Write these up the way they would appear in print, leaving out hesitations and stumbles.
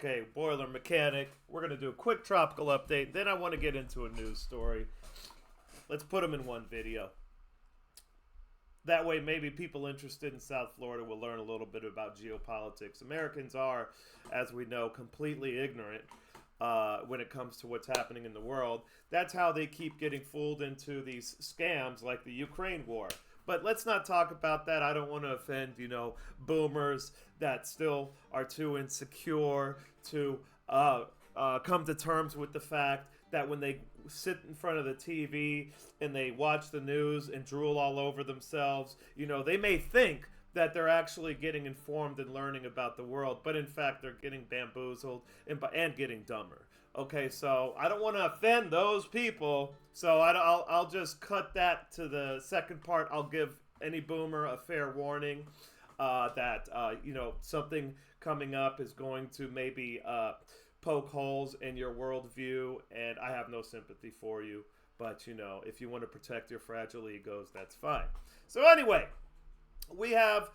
Okay, boiler mechanic. We're going to do a quick tropical update. Then I want to get into a news story. Let's put them in one video. That way, maybe people interested in South Florida will learn a little bit about geopolitics. Americans are, as we know, completely ignorant when it comes to what's happening in the world. That's how they keep getting fooled into these scams like the Ukraine war. But let's not talk about that. I don't want to offend, boomers that still are too insecure to come to terms with the fact that when they sit in front of the TV and they watch the news and drool all over themselves, they may think that they're actually getting informed and learning about the world, but in fact they're getting bamboozled and getting dumber. Okay, so I don't want to offend those people, so I'll just cut that to the second part. I'll give any boomer a fair warning that something coming up is going to maybe poke holes in your worldview, and I have no sympathy for you. But if you want to protect your fragile egos, that's fine. So anyway, we have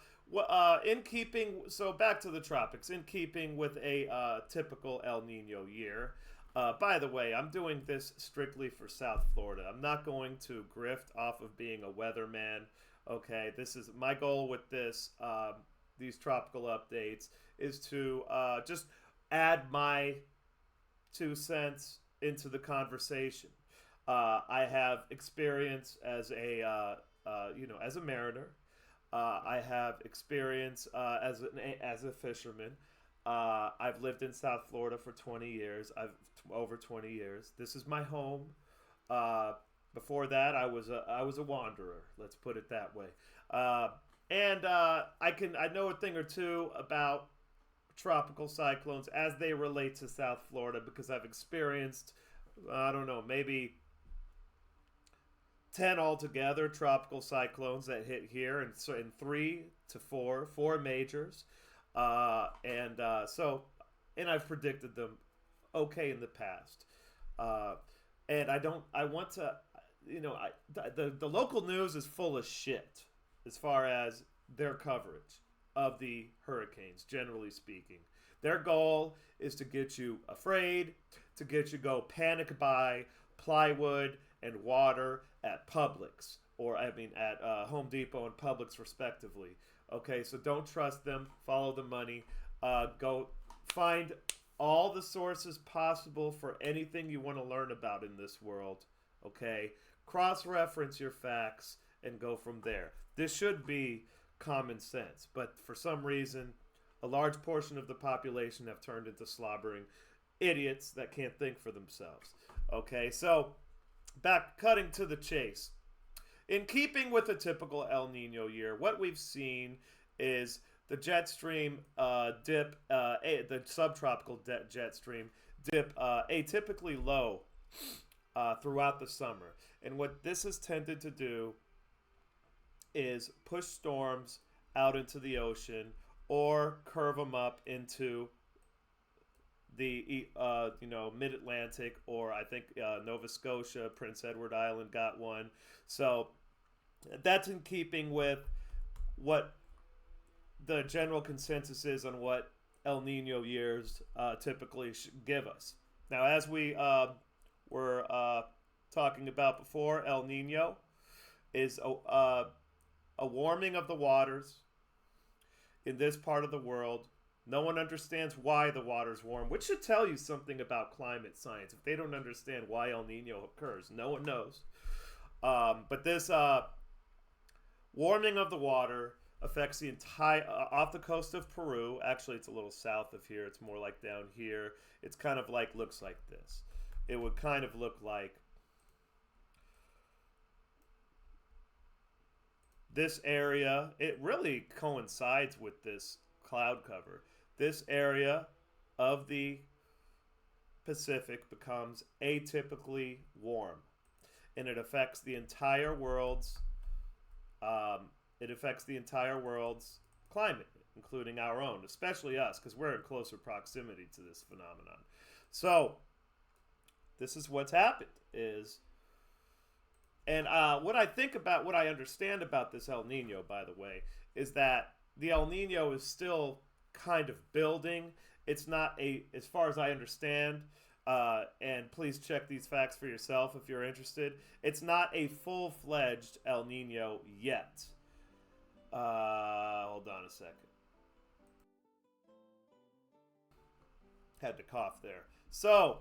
in keeping. So back to the tropics. In keeping with a typical El Nino year. By the way, I'm doing this strictly for South Florida. I'm not going to grift off of being a weatherman. Okay, this is my goal with this. These tropical updates is to just add my 2 cents into the conversation. I have experience as a as a mariner. I have experience as a fisherman. I've lived in South Florida for 20 years. Over 20 years. This is my home. Before that, I was a wanderer. Let's put it that way. I know a thing or two about tropical cyclones as they relate to South Florida because I've experienced, I don't know, maybe 10 altogether tropical cyclones that hit here, and so in 3 to 4 majors, and I've predicted them okay in the past, and the local news is full of shit as far as their coverage of the hurricanes, generally speaking. Their goal is to get you afraid, to get you go panic buy plywood and water at Publix, at Home Depot and Publix respectively. Okay, so don't trust them. Follow the money. Go find all the sources possible for anything you want to learn about in this world. Okay, cross-reference your facts and go from there. This should be common sense, but for some reason, a large portion of the population have turned into slobbering idiots that can't think for themselves. Okay, so cutting to the chase. In keeping with a typical El Nino year, what we've seen is the jet stream dip, the subtropical jet stream dip atypically low throughout the summer. And what this has tended to do is push storms out into the ocean or curve them up into the mid-Atlantic, or I think Nova Scotia, Prince Edward Island got one. So that's in keeping with what the general consensus is on what El Nino years typically give us. Now, as we were talking about before, El Nino is a warming of the waters in this part of the world. No one understands why the water's warm, which should tell you something about climate science. If they don't understand why El Nino occurs, no one knows. But this warming of the water affects the entire, off the coast of Peru. Actually, it's a little south of here. It's more like down here. It's kind of like, looks like this. It would kind of look like this area. It really coincides with this cloud cover. This area of the Pacific becomes atypically warm, and it affects the entire world's climate, including our own, especially us, because we're in closer proximity to this phenomenon. So this is what's happened what I understand about this El Nino, by the way, is that the El Nino is still kind of building, It's not a, as far as I understand, and please check these facts for yourself if you're interested. It's not a full-fledged El Nino yet. Hold on a second. Had to cough there. So,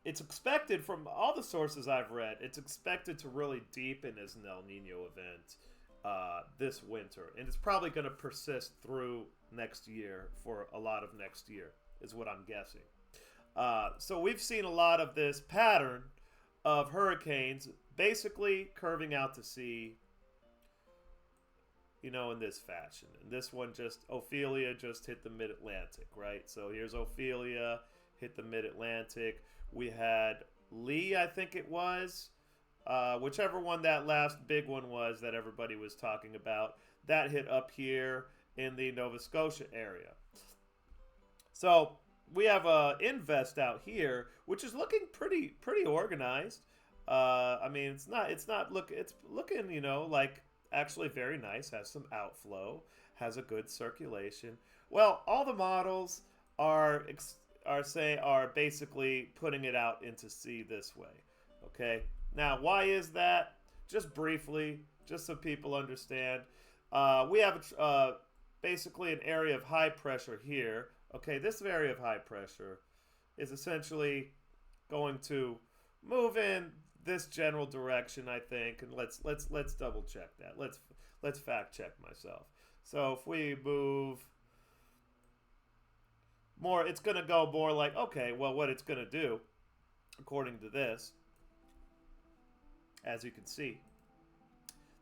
it's expected from all the sources I've read, it's expected to really deepen as an El Nino event this winter. And it's probably going to persist through next year for a lot of next year, is what I'm guessing. So we've seen a lot of this pattern of hurricanes basically curving out to sea, you know, in this fashion. And this one just, Ophelia just hit the mid-Atlantic, right? So here's Ophelia, hit the mid-Atlantic. We had Lee, I think it was, whichever one that last big one was that everybody was talking about, that hit up here in the Nova Scotia area. So we have Invest out here, which is looking pretty organized. I mean, it's looking, you know, like actually very nice. Has some outflow, has a good circulation. Well, all the models are basically putting it out into sea this way. Okay. Now, why is that? Just briefly, just so people understand, we have basically an area of high pressure here. Okay, this area of high pressure is essentially going to move in this general direction, I think, and let's double check that. Let's fact check myself. So if we move more, it's going to go more like, okay, well, what it's going to do, according to this, as you can see,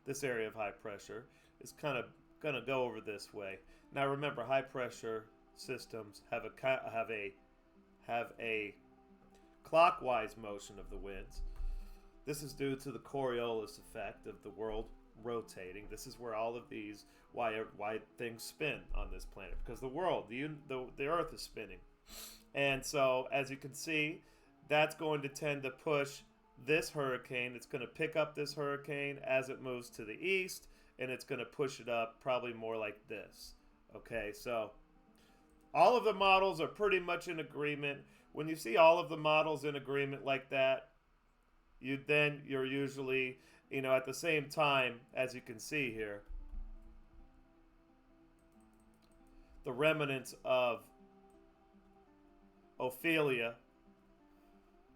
this area of high pressure is kind of going to go over this way. Now remember, high pressure systems have a clockwise motion of the winds. This is due to the Coriolis effect of the world rotating. This is where all of these, why things spin on this planet, because the world, the Earth is spinning. And so, as you can see, that's going to tend to push this hurricane. It's going to pick up this hurricane as it moves to the east, and it's going to push it up probably more like this. Okay, so all of the models are pretty much in agreement. When you see all of the models in agreement like that, you're usually, you know, at the same time, as you can see here, the remnants of Ophelia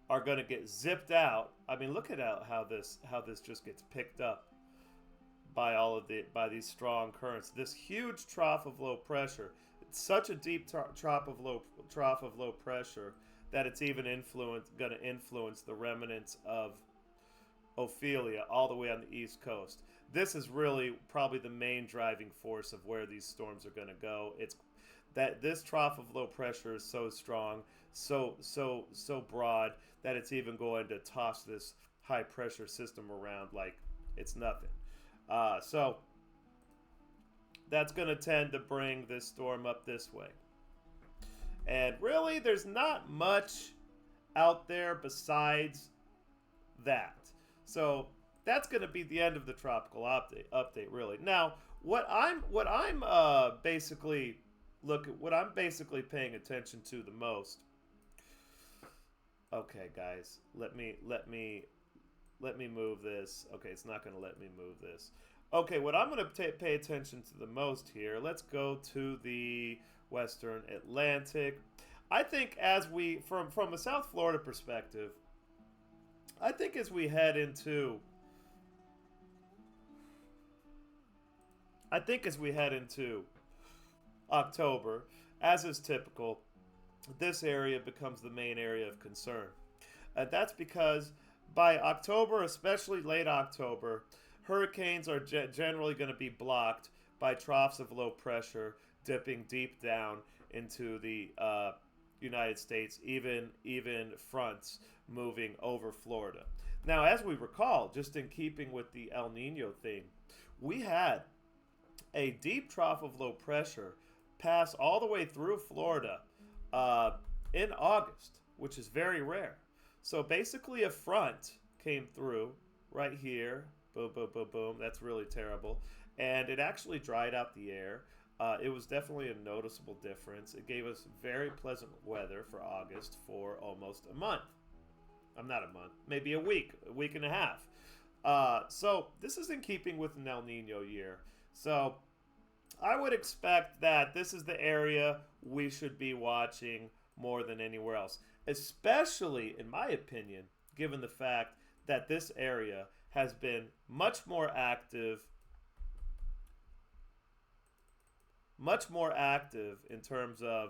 are going to get zipped out. I mean, look at how this just gets picked up by these strong currents. This huge trough of low pressure. It's such a deep trough of low pressure that it's even going to influence the remnants of Ophelia all the way on the east coast. This is really probably the main driving force of where these storms are going to go. It's that this trough of low pressure is so strong, so broad, that it's even going to toss this high pressure system around like it's nothing. So that's going to tend to bring this storm up this way. And really, there's not much out there besides that. So that's going to be the end of the tropical update, really. Now, what I'm basically paying attention to the most. Okay, guys, let me move this. Okay, it's not going to let me move this. Okay, what I'm going to pay attention to the most here. Let's go to the Western Atlantic. I think as we, from a South Florida perspective, I think as we head into October, as is typical, this area becomes the main area of concern. That's because by October, especially late October, hurricanes are generally going to be blocked by troughs of low pressure dipping deep down into the United States, even fronts moving over Florida. Now, as we recall, just in keeping with the El Nino theme, we had a deep trough of low pressure pass all the way through Florida in August, which is very rare. So basically a front came through right here. Boom, boom, boom, boom. That's really terrible. And it actually dried out the air. It was definitely a noticeable difference. It gave us very pleasant weather for August for almost a month. I'm not a month, maybe a week and a half. So this is in keeping with an El Nino year. So I would expect that this is the area we should be watching more than anywhere else, especially, in my opinion, given the fact that this area has been much more active in terms of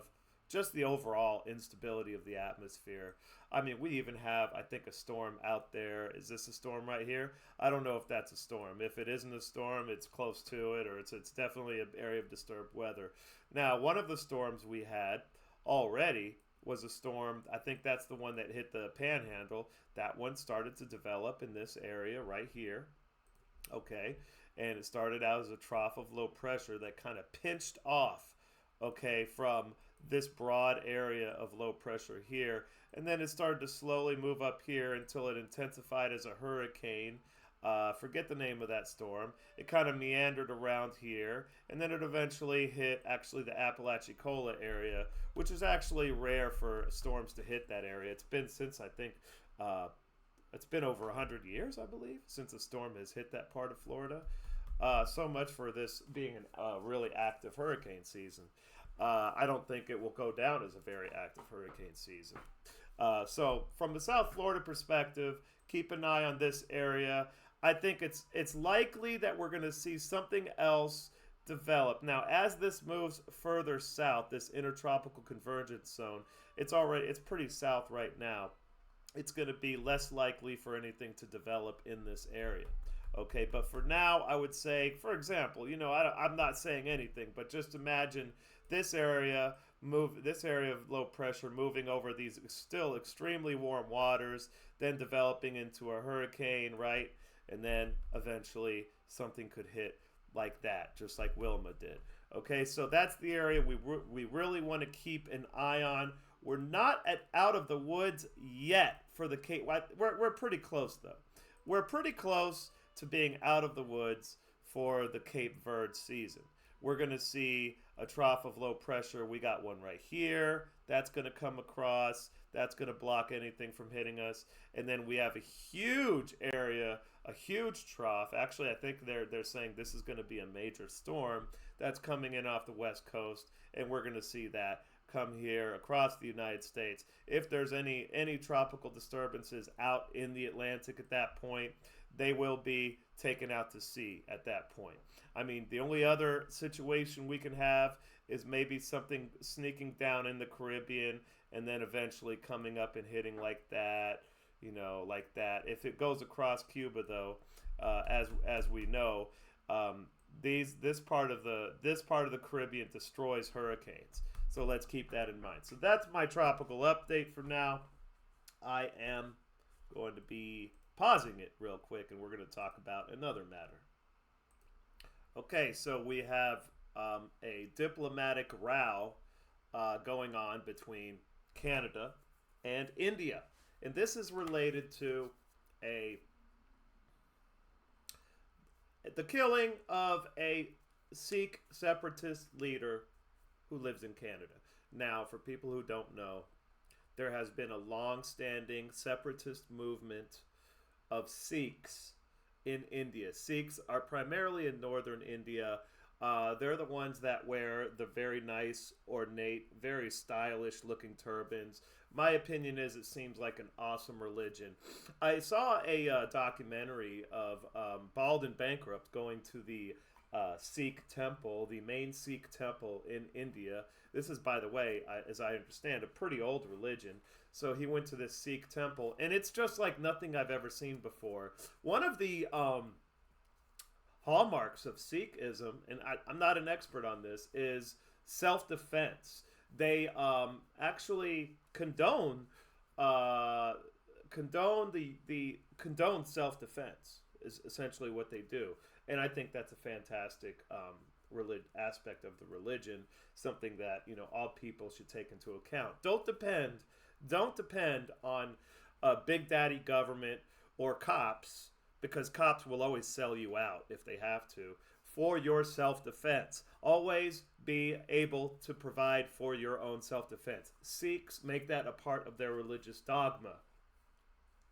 just the overall instability of the atmosphere. I mean, we even have, I think, a storm out there. Is this a storm right here? I don't know if that's a storm. If it isn't a storm, it's close to it, or it's definitely an area of disturbed weather. Now, one of the storms we had already was a storm. I think that's the one that hit the Panhandle. That one started to develop in this area right here. Okay, and it started out as a trough of low pressure that kind of pinched off, okay, from this broad area of low pressure here, and then it started to slowly move up here until it intensified as a hurricane. Forget the name of that storm. It kind of meandered around here, and then it eventually hit actually the Apalachicola area, which is actually rare for storms to hit that area. It's been since, I think, it's been over 100 years, I believe, since a storm has hit that part of Florida. So much for this being a really active hurricane season. I don't think it will go down as a very active hurricane season. So from the South Florida perspective, keep an eye on this area. I think it's likely that we're going to see something else develop. Now, as this moves further south, this intertropical convergence zone, it's pretty south right now. It's going to be less likely for anything to develop in this area. Okay, but for now, I would say, for example, I'm not saying anything, but just imagine this area of low pressure moving over these still extremely warm waters, then developing into a hurricane, right? And then eventually something could hit like that, just like Wilma did. Okay, so that's the area we really want to keep an eye on. We're not out of the woods yet for the Cape. We're pretty close, though. We're pretty close to being out of the woods for the Cape Verde season. We're going to see a trough of low pressure. We got one right here. That's going to come across. That's going to block anything from hitting us. And then we have a huge area, a huge trough. Actually, I think they're saying this is going to be a major storm that's coming in off the west coast, and we're going to see that come here across the United States. If there's any tropical disturbances out in the Atlantic at that point, they will be taken out to sea at that point. I mean, the only other situation we can have is maybe something sneaking down in the Caribbean and then eventually coming up and hitting like that, like that. If it goes across Cuba, though, as we know, this part of the Caribbean destroys hurricanes. So let's keep that in mind. So that's my tropical update for now. I am going to be pausing it real quick, and we're going to talk about another matter. Okay, so we have a diplomatic row going on between Canada and India. And this is related to the killing of a Sikh separatist leader who lives in Canada. Now, for people who don't know, there has been a long-standing separatist movement of Sikhs in India. Sikhs are primarily in northern India. They're the ones that wear the very nice, ornate, very stylish-looking turbans. My opinion is it seems like an awesome religion. I saw a documentary of Bald and Bankrupt going to the Sikh temple, the main Sikh temple in India. This is, by the way, as I understand, a pretty old religion. So he went to this Sikh temple, and it's just like nothing I've ever seen before. One of the hallmarks of Sikhism, and I'm not an expert on this, is self-defense. They actually condone self-defense is essentially what they do, and I think that's a fantastic aspect of the religion, something that all people should take into account. Don't depend on big daddy government or cops, because cops will always sell you out if they have to, for your self-defense. Always be able to provide for your own self-defense. Sikhs make that a part of their religious dogma,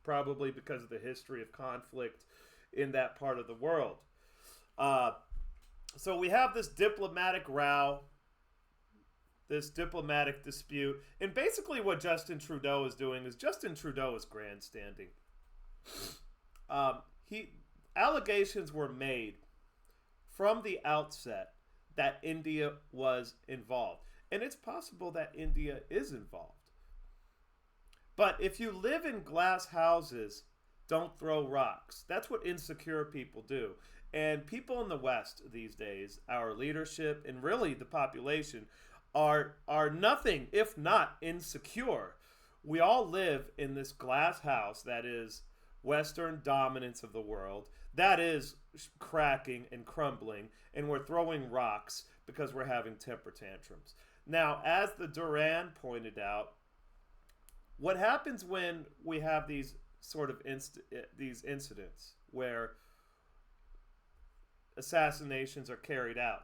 probably because of the history of conflict in that part of the world. So we have this diplomatic row, this diplomatic dispute, and basically what Justin Trudeau is doing is Justin Trudeau is grandstanding. Allegations were made from the outset that India was involved. And it's possible that India is involved. But if you live in glass houses, don't throw rocks. That's what insecure people do. And people in the West these days, our leadership and really the population, are nothing if not insecure. We all live in this glass house that is Western dominance of the world. That is cracking and crumbling, and we're throwing rocks because we're having temper tantrums. Now, as the Duran pointed out, what happens when we have these sort of these incidents where assassinations are carried out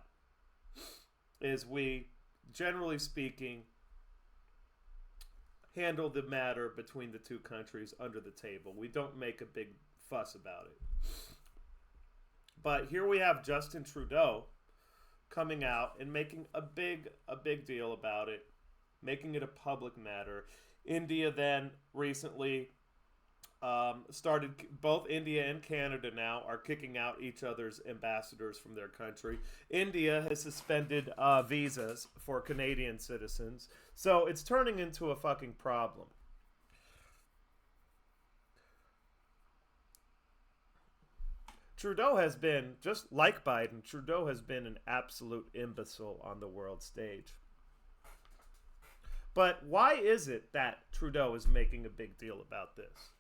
is we, generally speaking, handle the matter between the two countries under the table. We don't make a big fuss about it. But here we have Justin Trudeau coming out and making a big deal about it, making it a public matter. India then recently started, both India and Canada now are kicking out each other's ambassadors from their country. India has suspended visas for Canadian citizens. So it's turning into a fucking problem. Trudeau has been, just like Biden, Trudeau has been an absolute imbecile on the world stage. But why is it that Trudeau is making a big deal about this?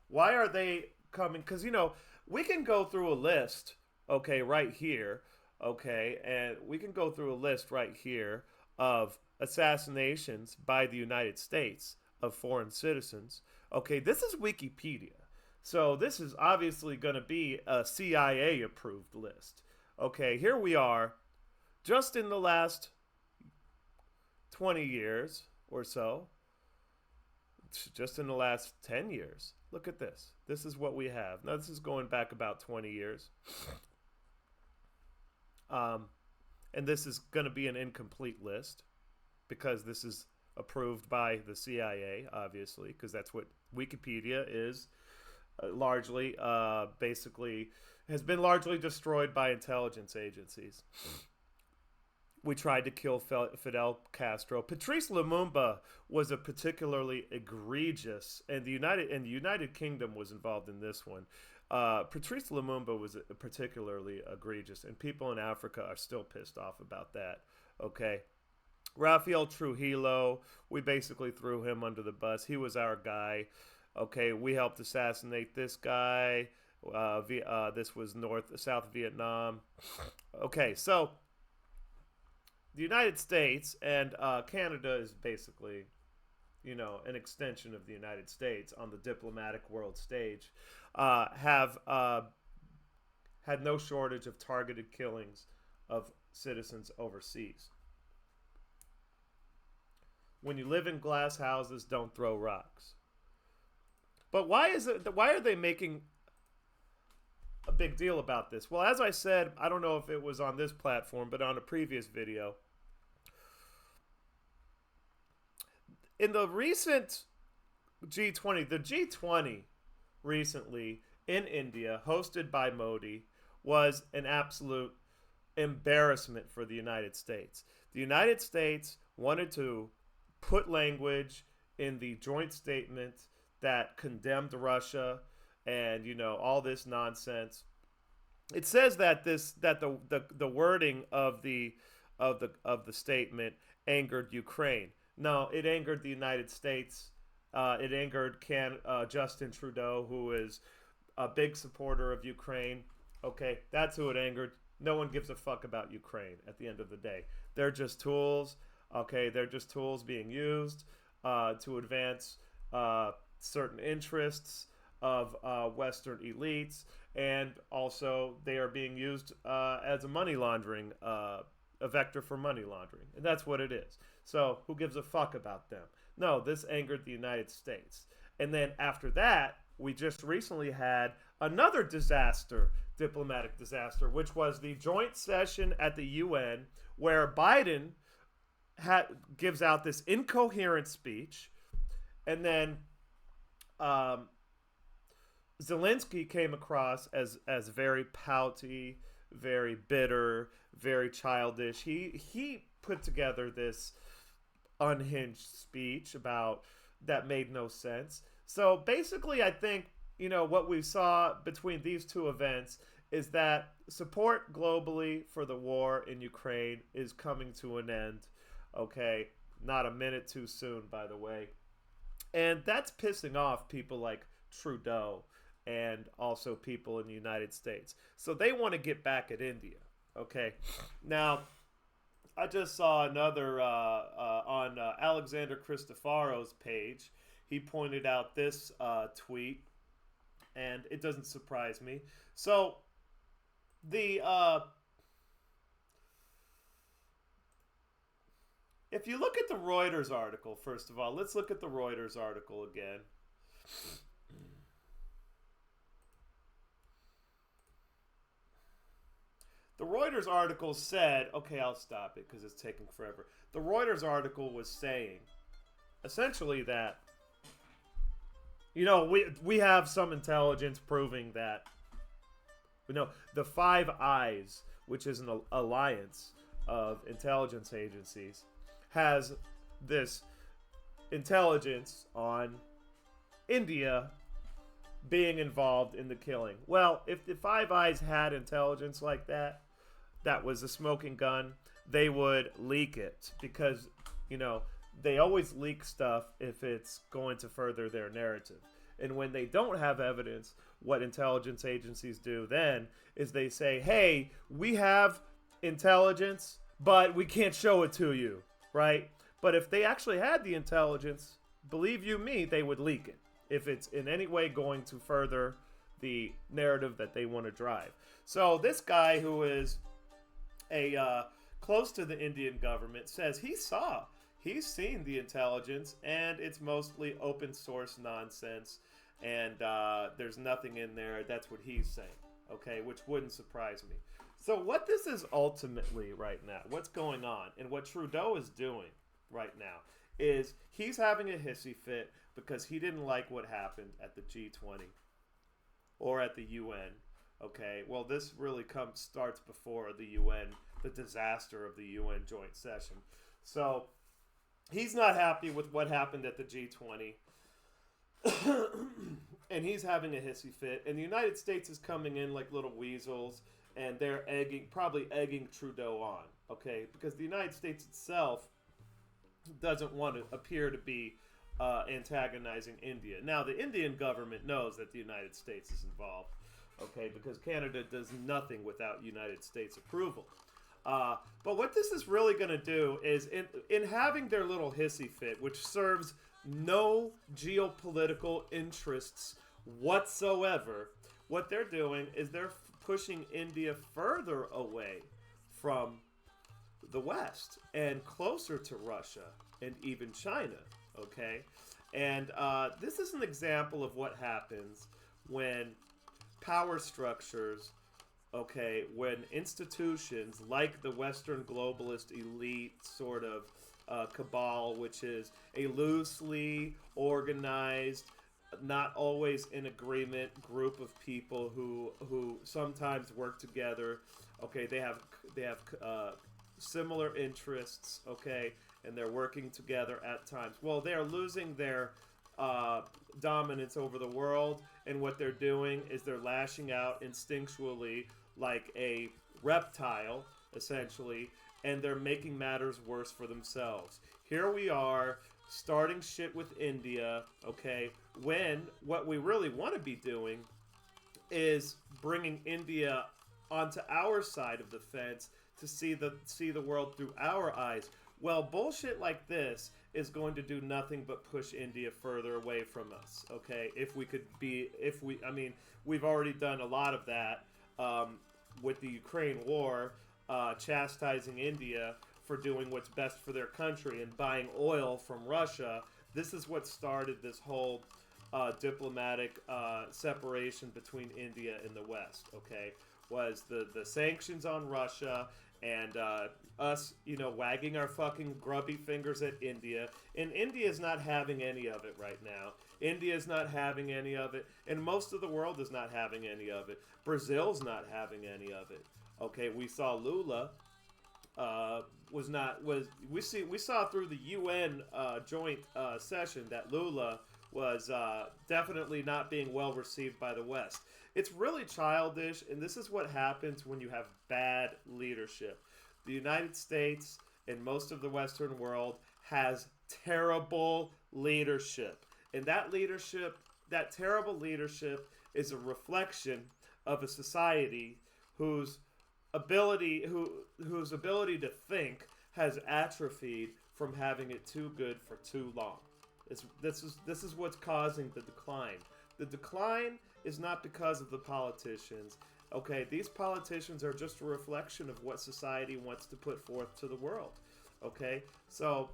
Why are they coming? Because, you know, we can go through a list, okay, right here, okay, and we can go through a list right here of assassinations by the United States of foreign citizens. Okay, this is Wikipedia. So this is obviously going to be a CIA-approved list. Okay, here we are, just in the last 20 years or so, just in the last 10 years. Look at this. This is what we have. Now, this is going back about 20 years. And this is going to be an incomplete list because this is approved by the CIA, obviously, because that's what Wikipedia is. Largely, basically, has been largely destroyed by intelligence agencies. We tried to kill Fidel Castro. Patrice Lumumba was a particularly egregious, and the United Kingdom was involved in this one. Patrice Lumumba was particularly egregious, and people in Africa are still pissed off about that. Okay. Rafael Trujillo, we basically threw him under the bus. He was our guy. Okay, we helped assassinate this guy. This was South Vietnam. Okay, so the United States and Canada is basically, you know, an extension of the United States on the diplomatic world stage, have had no shortage of targeted killings of citizens overseas. When you live in glass houses, don't throw rocks. But why are they making a big deal about this? Well, as I said, I don't know if it was on this platform, but on a previous video, in the recent G20, the G20 recently in India, hosted by Modi, was an absolute embarrassment for the United States. The United States wanted to put language in the joint statement that condemned Russia and, you know, all this nonsense. It says that the wording of the statement angered Ukraine. No, it angered the United States. It angered Justin Trudeau, who is a big supporter of Ukraine. Okay, that's who it angered. No one gives a fuck about Ukraine at the end of the day. They're just tools. Okay, they're just tools being used to advance certain interests. of Western elites, and also they are being used as a money laundering, a vector for money laundering, and that's what it is. So who gives a fuck about them? No, this angered the United States. And then after that, we just recently had another disaster, diplomatic disaster, which was the joint session at the UN where Biden gives out this incoherent speech, and then Zelensky came across as very pouty, very bitter, very childish. He put together this unhinged speech about that made no sense. So basically, I think, you know, what we saw between these two events is that support globally for the war in Ukraine is coming to an end. Okay, not a minute too soon, by the way. And that's pissing off people like Trudeau and also people in the United States. So they want to get back at India. Okay, now I just saw another on Alexander Christofaro's page. He pointed out this tweet, and it doesn't surprise me. So the if you look at the Reuters article, first of all, let's look at the Reuters article again. The Reuters article said, okay, I'll stop it because it's taking forever. The Reuters article was saying essentially that, you know, we have some intelligence proving that, you know, the Five Eyes, which is an alliance of intelligence agencies, has this intelligence on India being involved in the killing. Well, if the Five Eyes had intelligence like that, that was a smoking gun, they would leak it because, you know, they always leak stuff if it's going to further their narrative. And when they don't have evidence, what intelligence agencies do then is they say, hey, we have intelligence, but we can't show it to you, right? But if they actually had the intelligence, believe you me, they would leak it if it's in any way going to further the narrative that they want to drive. So this guy who is close to the Indian government says he's seen the intelligence, and it's mostly open source nonsense, and there's nothing in there. That's what he's saying, okay, which wouldn't surprise me. So what this is ultimately right now, what's going on, and what Trudeau is doing right now, is he's having a hissy fit because he didn't like what happened at the G20 or at the UN. Okay, well, this really starts before the UN, the disaster of the UN joint session. So he's not happy with what happened at the G20, and he's having a hissy fit. And the United States is coming in like little weasels, and they're probably egging Trudeau on. Okay, because the United States itself doesn't want to appear to be antagonizing India. Now, the Indian government knows that the United States is involved. Okay, because Canada does nothing without United States approval. But what this is really going to do is, in having their little hissy fit, which serves no geopolitical interests whatsoever, what they're doing is they're pushing India further away from the West and closer to Russia and even China. Okay, and this is an example of what happens when power structures, okay, when institutions like the Western globalist elite sort of cabal, which is a loosely organized, not always in agreement group of people who sometimes work together. Okay, they have similar interests, okay, and they're working together at times. Well, they are losing their dominance over the world, and what they're doing is they're lashing out instinctually like a reptile, essentially, and they're making matters worse for themselves. Here we are, starting shit with India, okay, when what we really want to be doing is bringing India onto our side of the fence to see the world through our eyes. Well, bullshit like this is going to do nothing but push India further away from us. Okay, I mean, we've already done a lot of that with the Ukraine war, chastising India for doing what's best for their country and buying oil from Russia. This is what started this whole diplomatic separation between India and the West. Okay, was the sanctions on Russia and us, wagging our fucking grubby fingers at India. And India is not having any of it right now. India is not having any of it, and most of the world is not having any of it. Brazil's not having any of it. Okay, we saw Lula we saw through the UN joint session that Lula was definitely not being well received by the West. It's really childish, and this is what happens when you have bad leadership. The United States and most of the Western world has terrible leadership. And that leadership, that terrible leadership, is a reflection of a society whose ability to think has atrophied from having it too good for too long. This is what's causing the decline. The decline is not because of the politicians. Okay, these politicians are just a reflection of what society wants to put forth to the world. Okay, so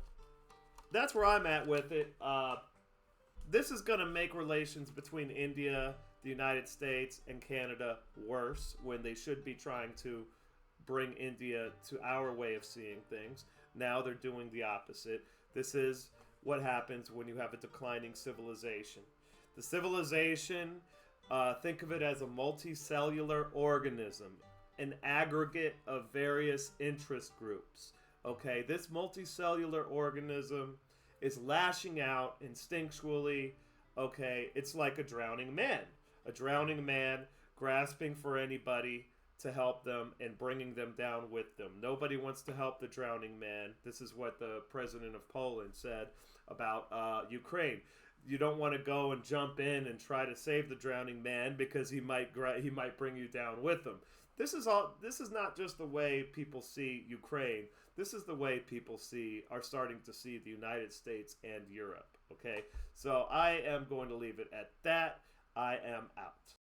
that's where I'm at with it. This is going to make relations between India, the United States, and Canada worse when they should be trying to bring India to our way of seeing things. Now they're doing the opposite. This is what happens when you have a declining civilization. The civilization, think of it as a multicellular organism, an aggregate of various interest groups. Okay, this multicellular organism is lashing out instinctually. Okay, it's like a drowning man. A drowning man grasping for anybody to help them and bringing them down with them. Nobody wants to help the drowning man. This is what the president of Poland said about Ukraine. You don't want to go and jump in and try to save the drowning man because he might bring you down with him. This is not just the way people see Ukraine. This is the way people are starting to see the United States and Europe. Okay, so I am going to leave it at that. I am out.